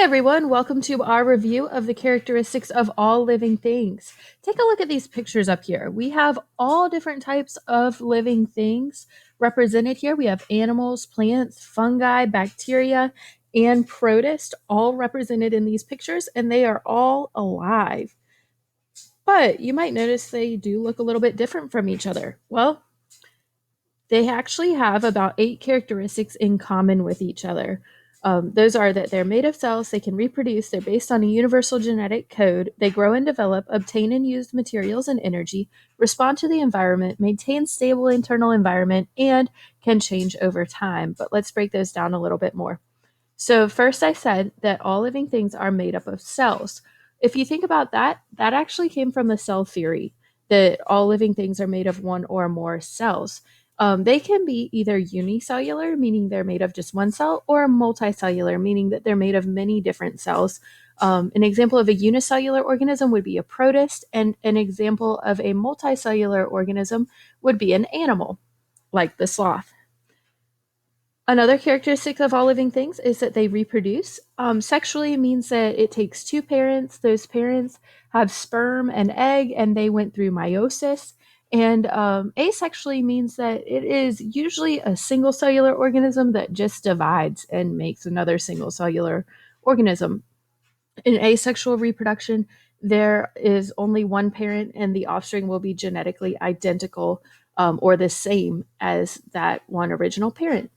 everyone, welcome to our review of the characteristics of all living things. Take a look at these pictures up here. We have all different types of living things represented here. We have animals, plants, fungi, bacteria, and protists all represented in these pictures, and they are all alive. But you might notice they do look a little bit different from each other. Well, they actually have about 8 characteristics in common with each other. Those are that they're made of cells, they can reproduce, they're based on a universal genetic code, they grow and develop, obtain and use materials and energy, respond to the environment, maintain stable internal environment, and can change over time. But let's break those down a little bit more. So, first, I said that all living things are made up of cells. If you think about that, that actually came from the cell theory that all living things are made of one or more cells. They can be either unicellular, meaning they're made of just one cell, or multicellular, meaning that they're made of many different cells. An example of a unicellular organism would be a protist, and an example of a multicellular organism would be an animal, like the sloth. Another characteristic of all living things is that they reproduce. Sexually means that it takes two parents. Those parents have sperm and egg, and they went through meiosis. And asexually means that it is usually a single cellular organism that just divides and makes another single cellular organism. In asexual reproduction, there is only one parent, and the offspring will be genetically identical or the same as that one original parent.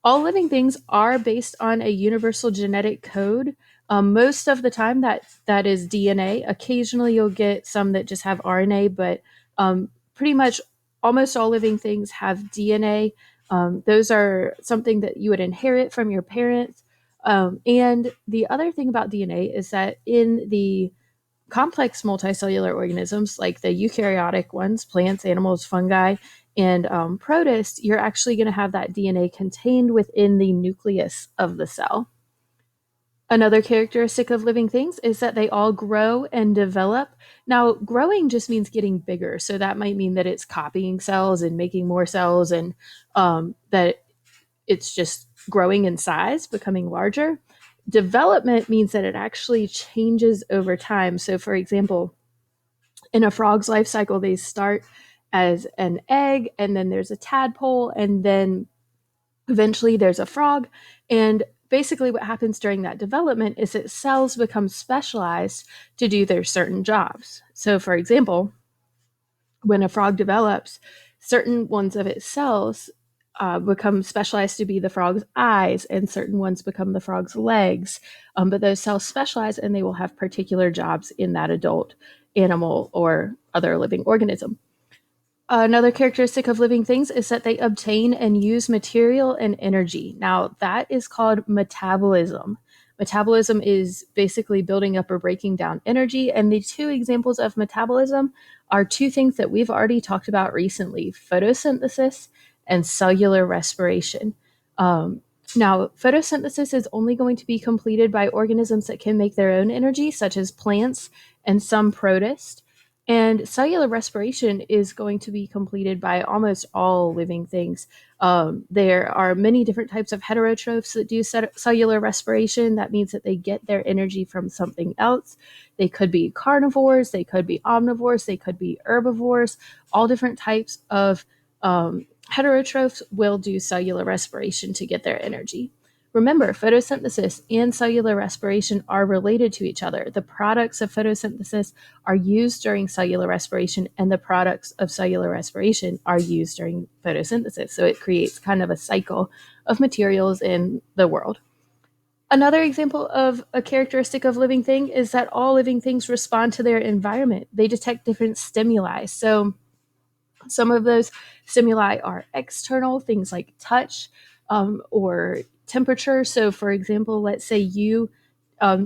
All living things are based on a universal genetic code. Most of the time, that is DNA. Occasionally, you'll get some that just have RNA, but pretty much almost all living things have DNA. Those are something that you would inherit from your parents. And the other thing about DNA is that in the complex multicellular organisms, like the eukaryotic ones, plants, animals, fungi, and protists, you're actually going to have that DNA contained within the nucleus of the cell. Another characteristic of living things is that they all grow and develop. Now, growing just means getting bigger. So that might mean that it's copying cells and making more cells, and that it's just growing in size, becoming larger. Development means that it actually changes over time. So, for example, in a frog's life cycle, they start as an egg, and then there's a tadpole, and then eventually there's a frog. And basically, what happens during that development is that cells become specialized to do their certain jobs. So, for example, when a frog develops, certain ones of its cells become specialized to be the frog's eyes, and certain ones become the frog's legs. But those cells specialize, and they will have particular jobs in that adult animal or other living organism. Another characteristic of living things is that they obtain and use material and energy. Now, that is called metabolism. Metabolism is basically building up or breaking down energy. And the two examples of metabolism are two things that we've already talked about recently: photosynthesis and cellular respiration. Now, photosynthesis is only going to be completed by organisms that can make their own energy, such as plants and some protists. And cellular respiration is going to be completed by almost all living things. There are many different types of heterotrophs that do cellular respiration. That means that they get their energy from something else. They could be carnivores, they could be omnivores, they could be herbivores. All different types of heterotrophs will do cellular respiration to get their energy. Remember, photosynthesis and cellular respiration are related to each other. The products of photosynthesis are used during cellular respiration, and the products of cellular respiration are used during photosynthesis. So it creates kind of a cycle of materials in the world. Another example of a characteristic of living thing is that all living things respond to their environment. They detect different stimuli. So some of those stimuli are external, things like touch or temperature. So, for example, let's say you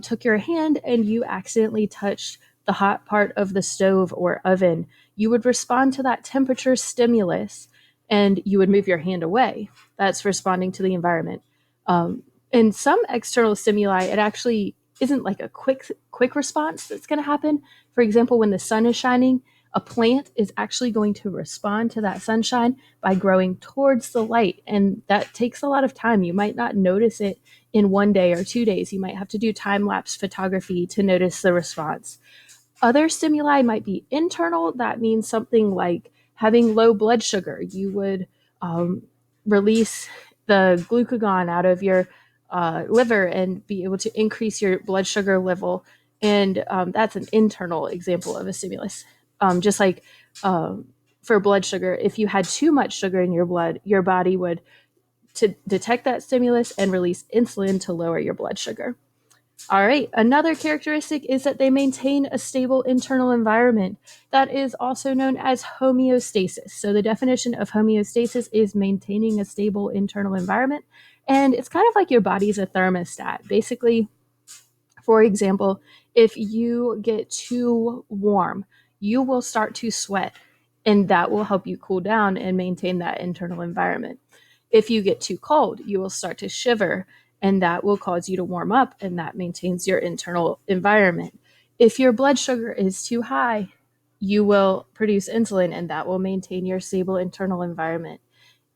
took your hand and you accidentally touched the hot part of the stove or oven. You would respond to that temperature stimulus, and you would move your hand away. That's responding to the environment. In some external stimuli, it actually isn't like a quick response that's going to happen. For example, when the sun is shining, A plant is actually going to respond to that sunshine by growing towards the light, and that takes a lot of time. You might not notice it in 1 day or 2 days. You might have to do time-lapse photography to notice the response. Other stimuli might be internal. That means something like having low blood sugar. You would release the glucagon out of your liver and be able to increase your blood sugar level. And that's an internal example of a stimulus. Just like for blood sugar, if you had too much sugar in your blood, your body would to detect that stimulus and release insulin to lower your blood sugar. All right, another characteristic is that they maintain a stable internal environment. That is also known as homeostasis. So the definition of homeostasis is maintaining a stable internal environment. And it's kind of like your body's a thermostat. Basically, for example, if you get too warm, you will start to sweat, and that will help you cool down and maintain that internal environment. If you get too cold, you will start to shiver, and that will cause you to warm up, and that maintains your internal environment. If your blood sugar is too high, you will produce insulin, and that will maintain your stable internal environment.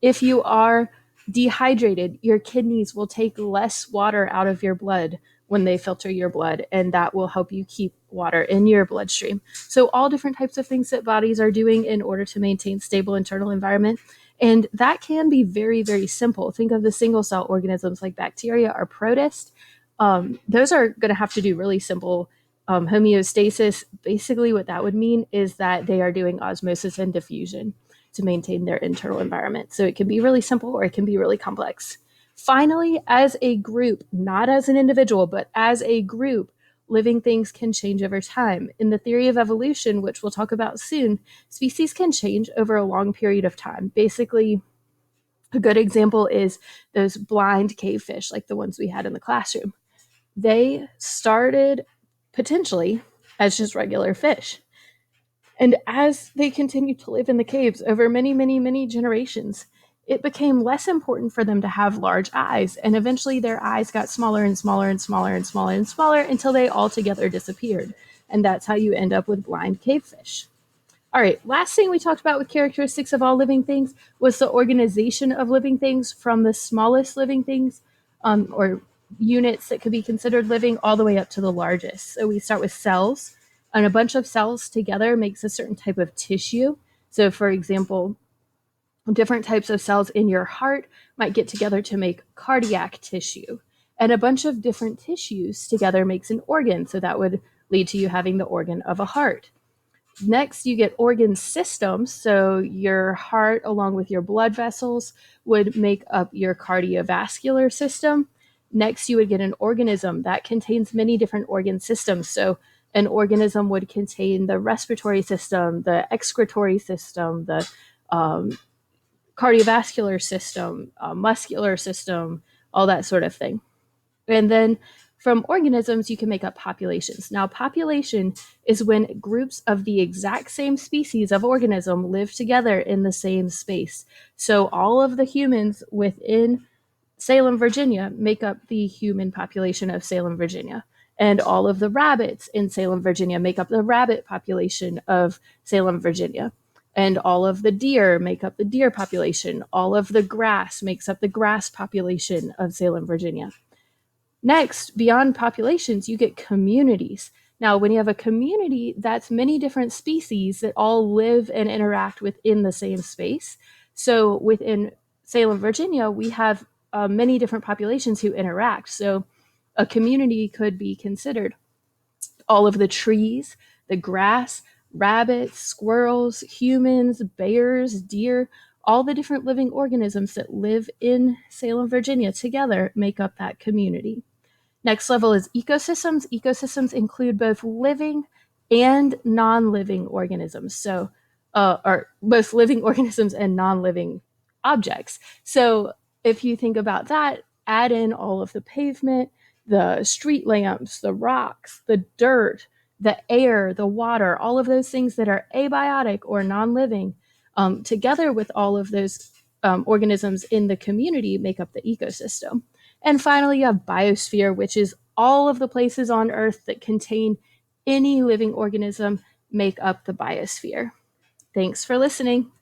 If you are dehydrated, your kidneys will take less water out of your blood when they filter your blood, and that will help you keep water in your bloodstream. So all different types of things that bodies are doing in order to maintain stable internal environment. And that can be very, very simple. Think of the single cell organisms like bacteria or protists. Those are going to have to do really simple homeostasis. Basically, what that would mean is that they are doing osmosis and diffusion to maintain their internal environment. So it can be really simple or it can be really complex. Finally, as a group, not as an individual, but as a group, living things can change over time. In the theory of evolution, which we'll talk about soon, species can change over a long period of time. Basically, a good example is those blind cave fish, like the ones we had in the classroom. They started potentially as just regular fish. And as they continued to live in the caves over many, many, many generations, it became less important for them to have large eyes. And eventually their eyes got smaller and smaller and smaller and smaller and smaller until they altogether disappeared. And that's how you end up with blind cave fish. All right, last thing we talked about with characteristics of all living things was the organization of living things from the smallest living things or units that could be considered living all the way up to the largest. So we start with cells, and a bunch of cells together makes a certain type of tissue. So for example, different types of cells in your heart might get together to make cardiac tissue. And a bunch of different tissues together makes an organ. So that would lead to you having the organ of a heart. Next, you get organ systems. So your heart, along with your blood vessels, would make up your cardiovascular system. Next, you would get an organism that contains many different organ systems. So an organism would contain the respiratory system, the excretory system, the cardiovascular system, muscular system, all that sort of thing. And then from organisms, you can make up populations. Now, population is when groups of the exact same species of organism live together in the same space. So all of the humans within Salem, Virginia, make up the human population of Salem, Virginia. And all of the rabbits in Salem, Virginia, make up the rabbit population of Salem, Virginia. And all of the deer make up the deer population. All of the grass makes up the grass population of Salem, Virginia. Next, beyond populations, you get communities. Now, when you have a community, that's many different species that all live and interact within the same space. So within Salem, Virginia, we have many different populations who interact. So a community could be considered all of the trees, the grass, rabbits, squirrels, humans, bears, deer, all the different living organisms that live in Salem, Virginia together make up that community. Next level is ecosystems. Ecosystems include both living and non-living organisms. So, or both living organisms and non-living objects. So if you think about that, add in all of the pavement, the street lamps, the rocks, the dirt, the air, the water, all of those things that are abiotic or non-living, together with all of those organisms in the community make up the ecosystem. And finally, you have biosphere, which is all of the places on Earth that contain any living organism make up the biosphere. Thanks for listening.